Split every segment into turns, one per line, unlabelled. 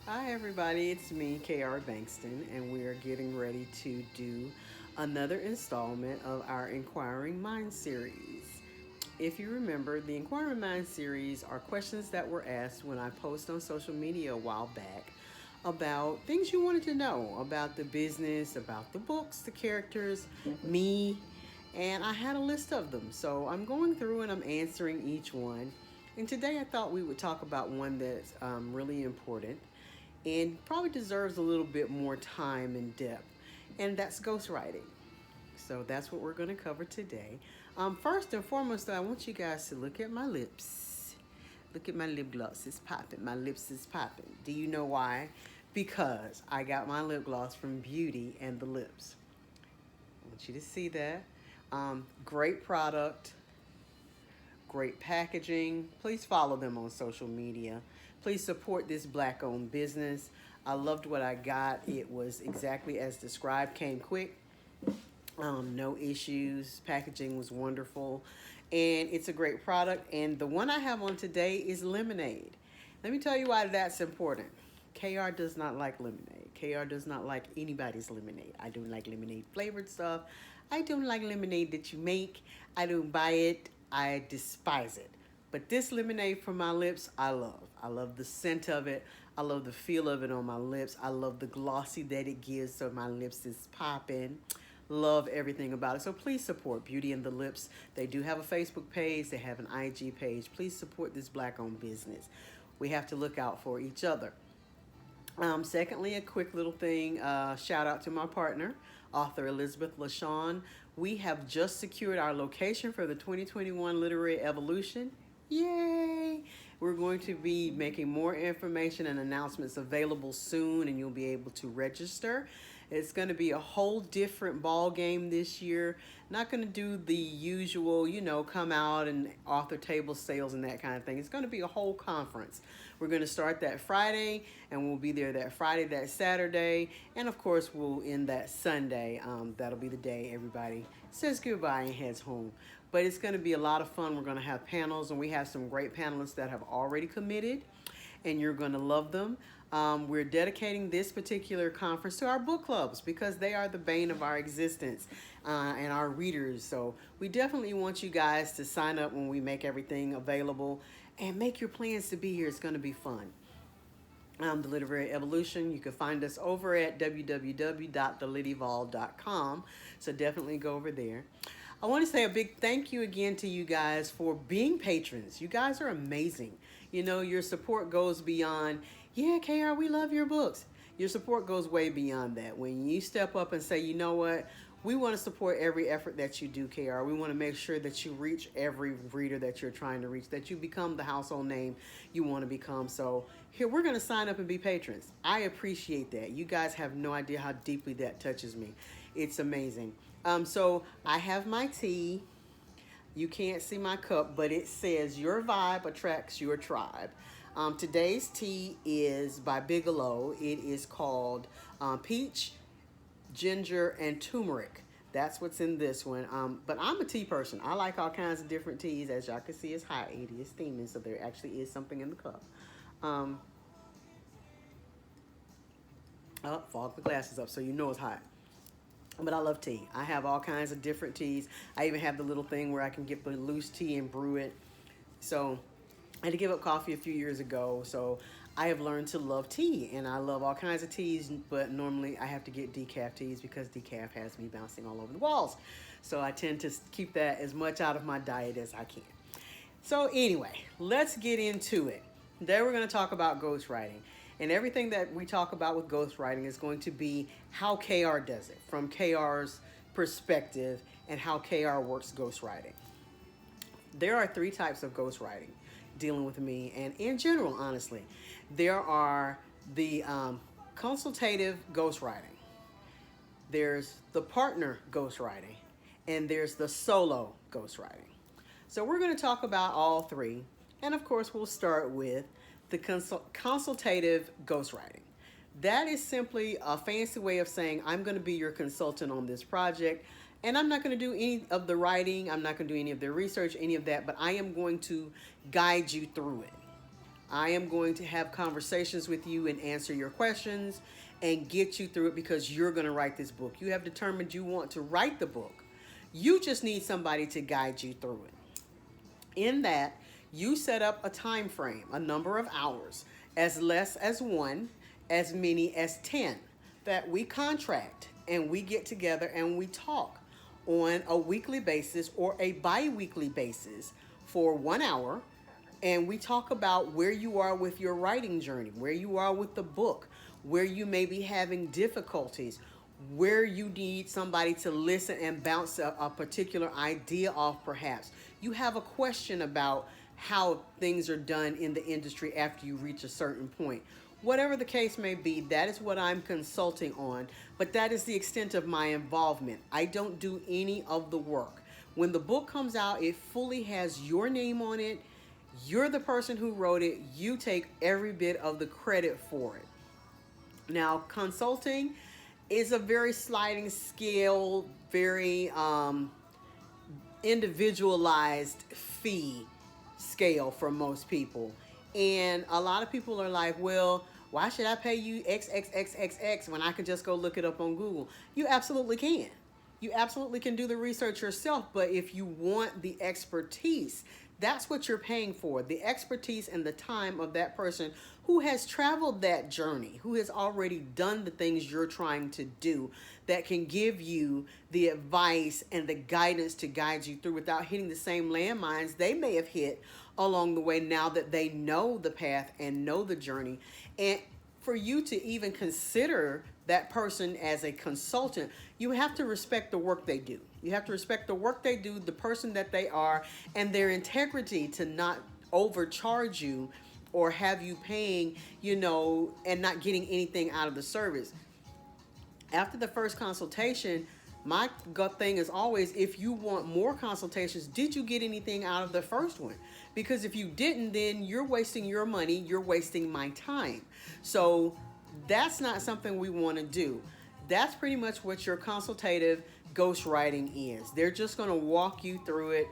Hi, everybody. It's me, KR Bankston, and we are getting ready to do another installment of our Inquiring Mind series. If you remember, the Inquiring Mind series are questions that were asked when I posted on social media a while back about things you wanted to know about the business, about the books, the characters, me, and I had a list of them. So I'm going through and I'm answering each one. And today I thought we would talk about one that's really important and probably deserves a little bit more time and depth, and that's ghostwriting. So that's what we're going to cover today. First and foremost, though, I want you guys to look at my lips. Look at my lip gloss. It's popping. My lips is popping. Do you know why? Because I got my lip gloss from Beauty and the Lips. I want you to see that. Great product, great packaging. Please follow them on social media. Please support this black owned business. I loved what I got. It was exactly as described, came quick, no issues. Packaging was wonderful. And it's a great product. And the one I have on today is lemonade. Let me tell you why that's important. KR does not like lemonade. KR does not like anybody's lemonade. I don't like lemonade flavored stuff. I don't like lemonade that you make. I don't buy it. I despise it. But this lemonade from my lips, I love. I love the scent of it. I love the feel of it on my lips. I love the glossy that it gives so my lips is popping. Love everything about it. So please support Beauty and the Lips. They do have a Facebook page. They have an IG page. Please support this black-owned business. We have to look out for each other. Secondly, a quick little thing, shout out to my partner, author Elizabeth LaShawn. We have just secured our location for the 2021 Literary Evolution. Yay! We're going to be making more information and announcements available soon, and you'll be able to register. It's going to be a whole different ball game this year. Not going to do the usual, come out and author table sales and that kind of thing. It's going to be a whole conference. We're going to start that Friday, and we'll be there that Friday, that Saturday, and of course we'll end that Sunday. That'll be the day everybody says goodbye and heads home. But it's going to be a lot of fun. We're going to have panels, and we have some great panelists that have already committed, and you're going to love them. We're dedicating this particular conference to our book clubs because they are the bane of our existence and our readers. So we definitely want you guys to sign up when we make everything available and make your plans to be here. It's going to be fun. The Literary Evolution. You can find us over at www.thelityvol.com. So definitely go over there. I want to say a big thank you again to you guys for being patrons. You guys are amazing. Your support goes beyond, yeah, KR, we love your books. Your support goes way beyond that. When you step up and say, you know what, we want to support every effort that you do, KR. We want to make sure that you reach every reader that you're trying to reach, that you become the household name you want to become. So here, we're going to sign up and be patrons. I appreciate that. You guys have no idea how deeply that touches me. It's amazing. So I have my tea. You can't see my cup, but it says your vibe attracts your tribe. Today's tea is by Bigelow. It is called Peach, Ginger, and Turmeric. That's what's in this one. But I'm a tea person. I like all kinds of different teas. As y'all can see, it's hot. It is steaming, so there actually is something in the cup. Fog the glasses up so you know it's hot. But I love tea. I have all kinds of different teas. I even have the little thing where I can get the loose tea and brew it. So I had to give up coffee a few years ago. So I have learned to love tea, and I love all kinds of teas, but normally I have to get decaf teas because decaf has me bouncing all over the walls. So I tend to keep that as much out of my diet as I can. So anyway, let's get into it. Today we're going to talk about ghostwriting. And everything that we talk about with ghostwriting is going to be how KR does it, from KR's perspective and how KR works ghostwriting. There are three types of ghostwriting dealing with me, and in general, honestly. There are the consultative ghostwriting, there's the partner ghostwriting, and there's the solo ghostwriting. So we're going to talk about all three, and of course we'll start with the consultative ghostwriting. That is simply a fancy way of saying I'm going to be your consultant on this project, and I'm not going to do any of the writing, I'm not going to do any of the research, any of that, but I am going to guide you through it. I am going to have conversations with you and answer your questions and get you through it because you're going to write this book. You have determined you want to write the book. You just need somebody to guide you through it. In that, you set up a time frame, a number of hours, as less as one, as many as 10, that we contract and we get together and we talk on a weekly basis or a bi-weekly basis for 1 hour, and we talk about where you are with your writing journey, where you are with the book, where you may be having difficulties, where you need somebody to listen and bounce a particular idea off perhaps. You have a question about how things are done in the industry after you reach a certain point. Whatever the case may be, that is what I'm consulting on, but that is the extent of my involvement. I don't do any of the work. When the book comes out, it fully has your name on it. You're the person who wrote it. You take every bit of the credit for it. Now, consulting is a very sliding scale, very individualized fee scale for most people. And a lot of people are like, well, why should I pay you XXXXX when I can just go look it up on Google? You absolutely can. You absolutely can do the research yourself, but if you want the expertise, that's what you're paying for, the expertise and the time of that person who has traveled that journey, who has already done the things you're trying to do, that can give you the advice and the guidance to guide you through without hitting the same landmines they may have hit along the way now that they know the path and know the journey. And for you to even consider that person as a consultant, you have to respect the work they do. You have to respect the work they do, the person that they are, and their integrity to not overcharge you or have you paying, and not getting anything out of the service. After the first consultation, my gut thing is always, if you want more consultations, did you get anything out of the first one? Because if you didn't, then you're wasting your money, you're wasting my time. So that's not something we want to do. That's pretty much what your consultative ghostwriting is. They're just going to walk you through it.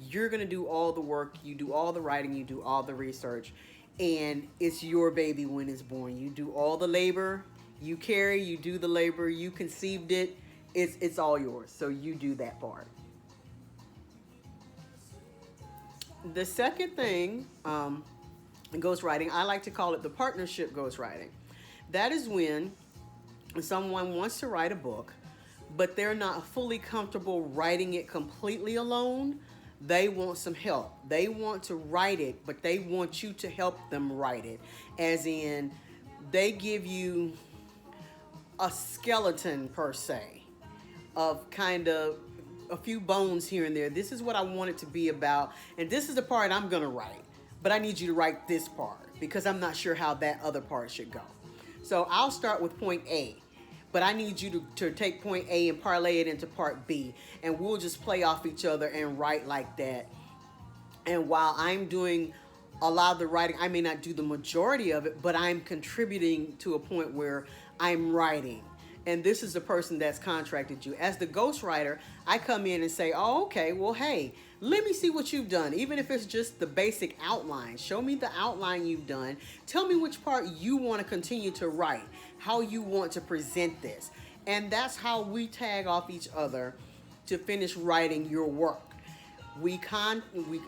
You're going to do all the work. You do all the writing. You do all the research. And it's your baby when it's born. You do all the labor. You carry. You do the labor. You conceived it. It's all yours. So you do that part. The second thing, ghostwriting, I like to call it the partnership ghostwriting. That is when someone wants to write a book, but they're not fully comfortable writing it completely alone. They want some help. They want to write it, but they want you to help them write it. As in, they give you a skeleton, per se, of kind of a few bones here and there. This is what I want it to be about, and this is the part I'm going to write, but I need you to write this part because I'm not sure how that other part should go. So I'll start with point A, but I need you to take point A and parlay it into part B, and we'll just play off each other and write like that. And while I'm doing a lot of the writing, I may not do the majority of it, but I'm contributing to a point where I'm writing. And this is the person that's contracted you. As the ghostwriter, I come in and say, oh, okay, well, hey, let me see what you've done. Even if it's just the basic outline. Show me the outline you've done. Tell me which part you want to continue to write, how you want to present this. And that's how we tag off each other to finish writing your work. We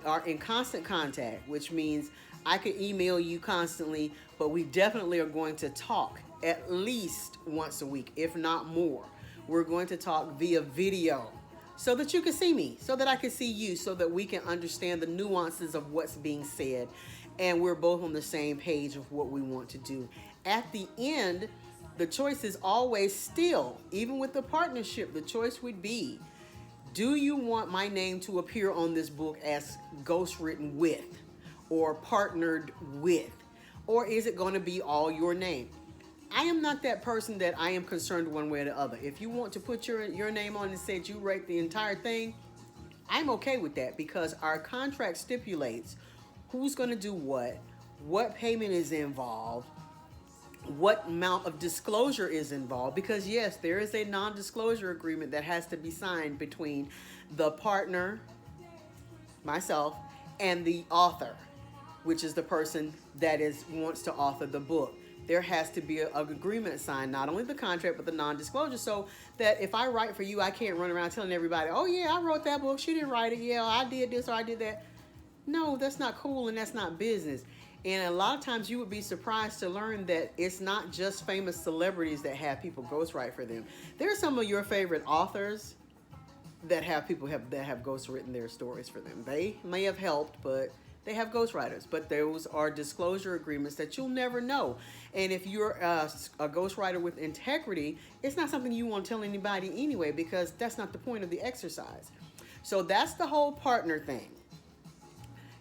are in constant contact, which means I could email you constantly, but we definitely are going to talk at least once a week, if not more. We're going to talk via video so that you can see me, so that I can see you, so that we can understand the nuances of what's being said, and we're both on the same page of what we want to do. At the end, the choice is always still, even with the partnership, the choice would be, do you want my name to appear on this book as ghostwritten with or partnered with? Or is it going to be all your name? I am not that person that I am concerned one way or the other. If you want to put your name on and say you write the entire thing, I'm okay with that because our contract stipulates who's going to do what payment is involved, what amount of disclosure is involved, because yes, there is a non-disclosure agreement that has to be signed between the partner, myself, and the author. which is the person that wants to author the book. There has to be an agreement signed, not only the contract, but the non-disclosure, so that if I write for you, I can't run around telling everybody, oh yeah, I wrote that book, she didn't write it, yeah, I did this or I did that. No, that's not cool and that's not business. And a lot of times you would be surprised to learn that it's not just famous celebrities that have people ghostwrite for them. There are some of your favorite authors that have ghostwritten their stories for them. They may have helped, but they have ghostwriters. But those are disclosure agreements that you'll never know. And if you're a ghostwriter with integrity, it's not something you want to tell anybody anyway, because that's not the point of the exercise. So that's the whole partner thing.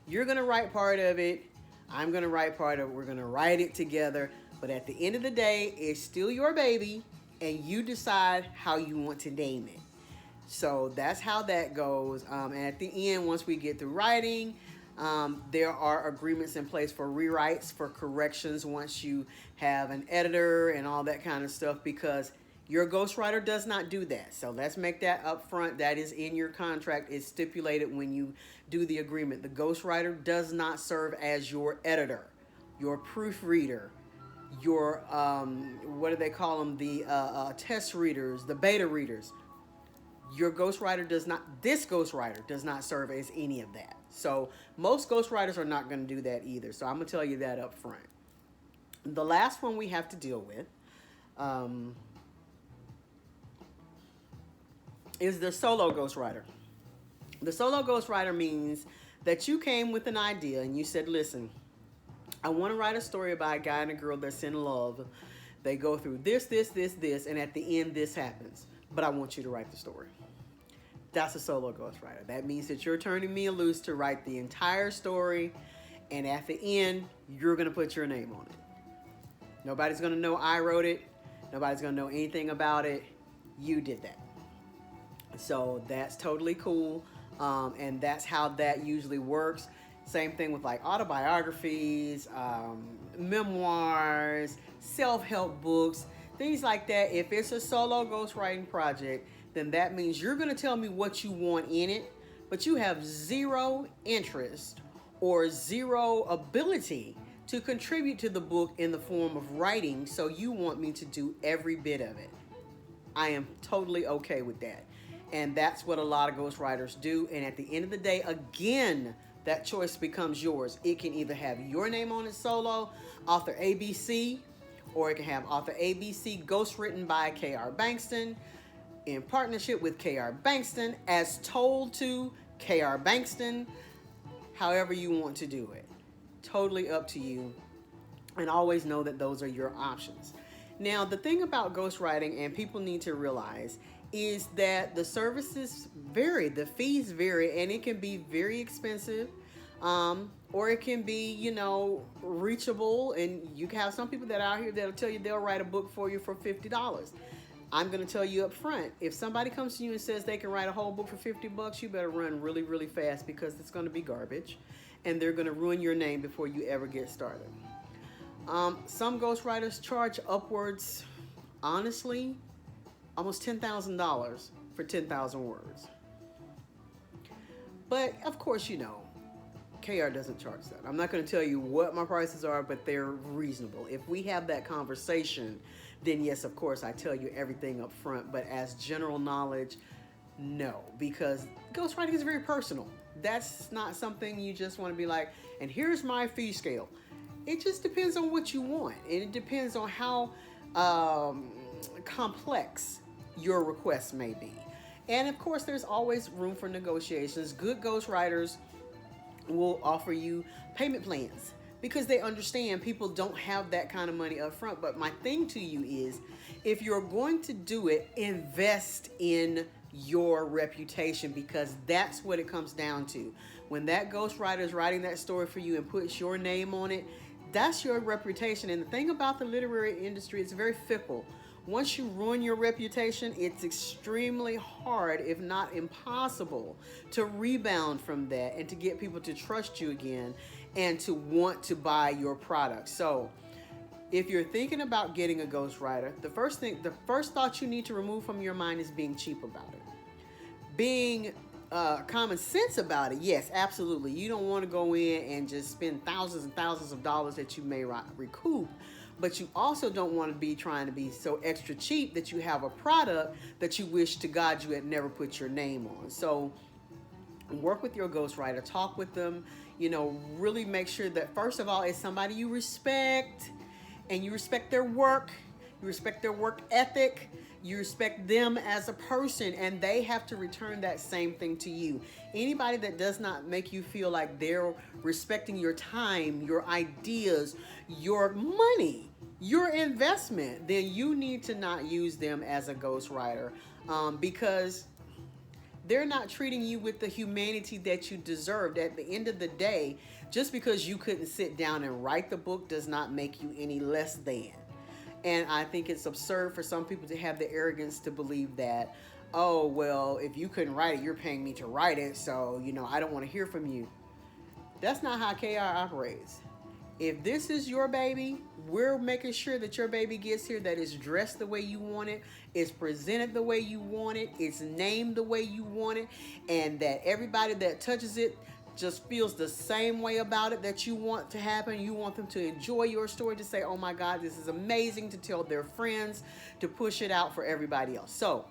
You're going to write part of it. I'm going to write part of it. We're going to write it together. But at the end of the day, it's still your baby, and you decide how you want to name it. So that's how that goes. And at the end, once we get through writing, there are agreements in place for rewrites, for corrections once you have an editor and all that kind of stuff, because your ghostwriter does not do that. So let's make that up front. That is in your contract. It's stipulated when you do the agreement. The ghostwriter does not serve as your editor, your proofreader, your, what do they call them? The test readers, the beta readers. Your ghostwriter this ghostwriter does not serve as any of that. So most ghostwriters are not going to do that either. So I'm going to tell you that up front. The last one we have to deal with is the solo ghostwriter. The solo ghostwriter means that you came with an idea and you said, listen, I want to write a story about a guy and a girl that's in love. They go through this, and at the end this happens. But I want you to write the story. That's a solo ghostwriter. That means that you're turning me loose to write the entire story, and at the end, you're going to put your name on it. Nobody's going to know I wrote it. Nobody's going to know anything about it. You did that. So that's totally cool, and that's how that usually works. Same thing with like autobiographies, memoirs, self-help books, things like that. If it's a solo ghostwriting project, then that means you're going to tell me what you want in it, but you have zero interest or zero ability to contribute to the book in the form of writing, so you want me to do every bit of it. I am totally okay with that. And that's what a lot of ghostwriters do. And at the end of the day, again, that choice becomes yours. It can either have your name on it solo, author ABC, or it can have author ABC ghostwritten by K.R. Bankston in partnership with K.R. Bankston as told to K.R. Bankston, however you want to do it. Totally up to you. And always know that those are your options. Now, the thing about ghostwriting, and people need to realize, is that the services vary, the fees vary, and it can be very expensive, or it can be, reachable. And you can have some people that are out here that'll tell you they'll write a book for you for $50. I'm going to tell you up front, if somebody comes to you and says they can write a whole book for $50, you better run really, really fast, because it's going to be garbage, and they're going to ruin your name before you ever get started. Some ghostwriters charge upwards, honestly, almost $10,000 for 10,000 words. But of course, KR doesn't charge that. I'm not going to tell you what my prices are, but they're reasonable. If we have that conversation, then yes, of course, I tell you everything up front. But as general knowledge, no, because ghostwriting is very personal. That's not something you just want to be like, and here's my fee scale. It just depends on what you want, and it depends on how complex your request may be. And of course, there's always room for negotiations. Good ghostwriters will offer you payment plans because they understand people don't have that kind of money up front. But my thing to you is, if you're going to do it, invest in your reputation, because that's what it comes down to. When that ghostwriter is writing that story for you and puts your name on it, that's your reputation. And the thing about the literary industry, it's very fickle. Once you ruin your reputation, it's extremely hard, if not impossible, to rebound from that and to get people to trust you again and to want to buy your product. So if you're thinking about getting a ghostwriter, the first thought you need to remove from your mind is being cheap about it. Being common sense about it, yes, absolutely. You don't want to go in and just spend thousands and thousands of dollars that you may recoup, but you also don't want to be trying to be so extra cheap that you have a product that you wish to God you had never put your name on. So work with your ghostwriter, talk with them, really make sure that first of all it's somebody you respect, and you respect their work, you respect their work ethic, you respect them as a person, and they have to return that same thing to you. Anybody that does not make you feel like they're respecting your time, your ideas, your money, your investment, then you need to not use them as a ghostwriter, because they're not treating you with the humanity that you deserved. At the end of the day, just because you couldn't sit down and write the book does not make you any less than. And I think it's absurd for some people to have the arrogance to believe that, oh, well, if you couldn't write it, you're paying me to write it, so, I don't want to hear from you. That's not how KR operates. If this is your baby, we're making sure that your baby gets here, that it's dressed the way you want it, it's presented the way you want it, it's named the way you want it, and that everybody that touches it just feels the same way about it that you want to happen. You want them to enjoy your story, to say, oh my God, this is amazing, to tell their friends, to push it out for everybody else. So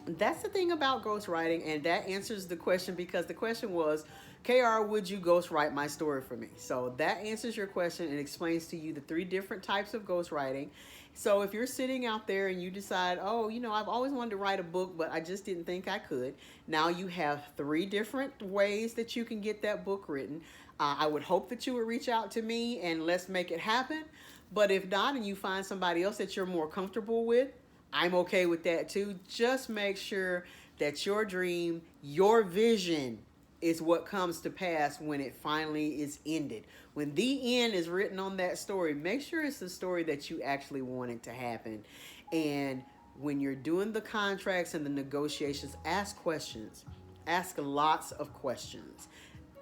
that's the thing about ghostwriting, and that answers the question, because the question was, KR, would you ghostwrite my story for me? So that answers your question and explains to you the 3 different types of ghostwriting. So if you're sitting out there and you decide, oh, I've always wanted to write a book, but I just didn't think I could. Now you have 3 different ways that you can get that book written. I would hope that you would reach out to me and let's make it happen. But if not, and you find somebody else that you're more comfortable with, I'm okay with that too. Just make sure that your dream, your vision is what comes to pass when it finally is ended. When the end is written on that story, make sure it's the story that you actually wanted to happen. And when you're doing the contracts and the negotiations, ask questions. Ask lots of questions.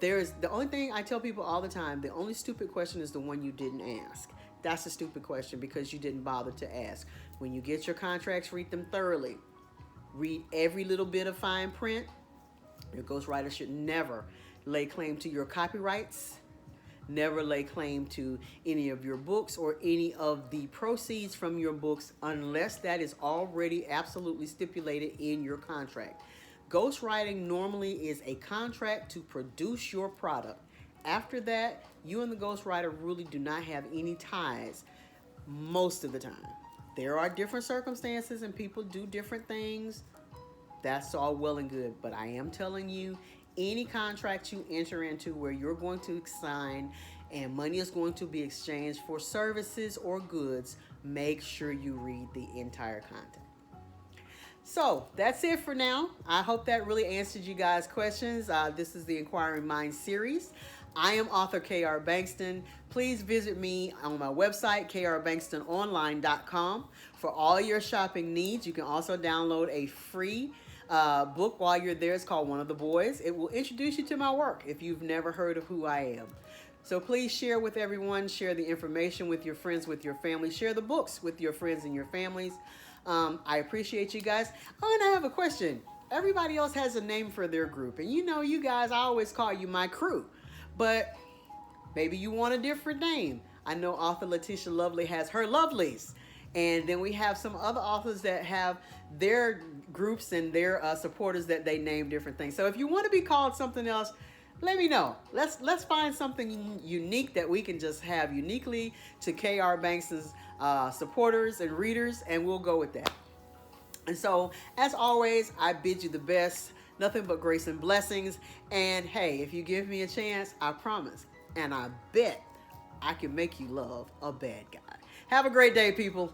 The only thing I tell people all the time, the only stupid question is the one you didn't ask. That's a stupid question because you didn't bother to ask. When you get your contracts, read them thoroughly. Read every little bit of fine print. Your ghostwriter should never lay claim to your copyrights, never lay claim to any of your books or any of the proceeds from your books unless that is already absolutely stipulated in your contract. Ghostwriting normally is a contract to produce your product. After that, you and the ghostwriter really do not have any ties most of the time. There are different circumstances and people do different things. That's all well and good, but I am telling you, any contract you enter into where you're going to sign and money is going to be exchanged for services or goods, make sure you read the entire contract. So that's it for now. I hope that really answered you guys' questions. This is the Inquiring Minds series. I am author KR Bankston. Please visit me on my website, krbankstononline.com, for all your shopping needs. You can also download a free book while you're there. It's called One of the Boys. It will introduce you to my work if you've never heard of who I am. So please share with everyone. Share the information with your friends, with your family. Share the books with your friends and your families. I appreciate you guys. Oh, and I have a question. Everybody else has a name for their group. And you guys, I always call you my crew. But maybe you want a different name. I know author Letitia Lovely has her Lovelies. And then we have some other authors that have their groups and their supporters that they name different things. So if you want to be called something else, let me know. Let's find something unique that we can just have uniquely to KR Banks's supporters and readers, and we'll go with that. And so, as always, I bid you the best. Nothing but grace and blessings. And hey, if you give me a chance, I promise, and I bet I can make you love a bad guy. Have a great day, people.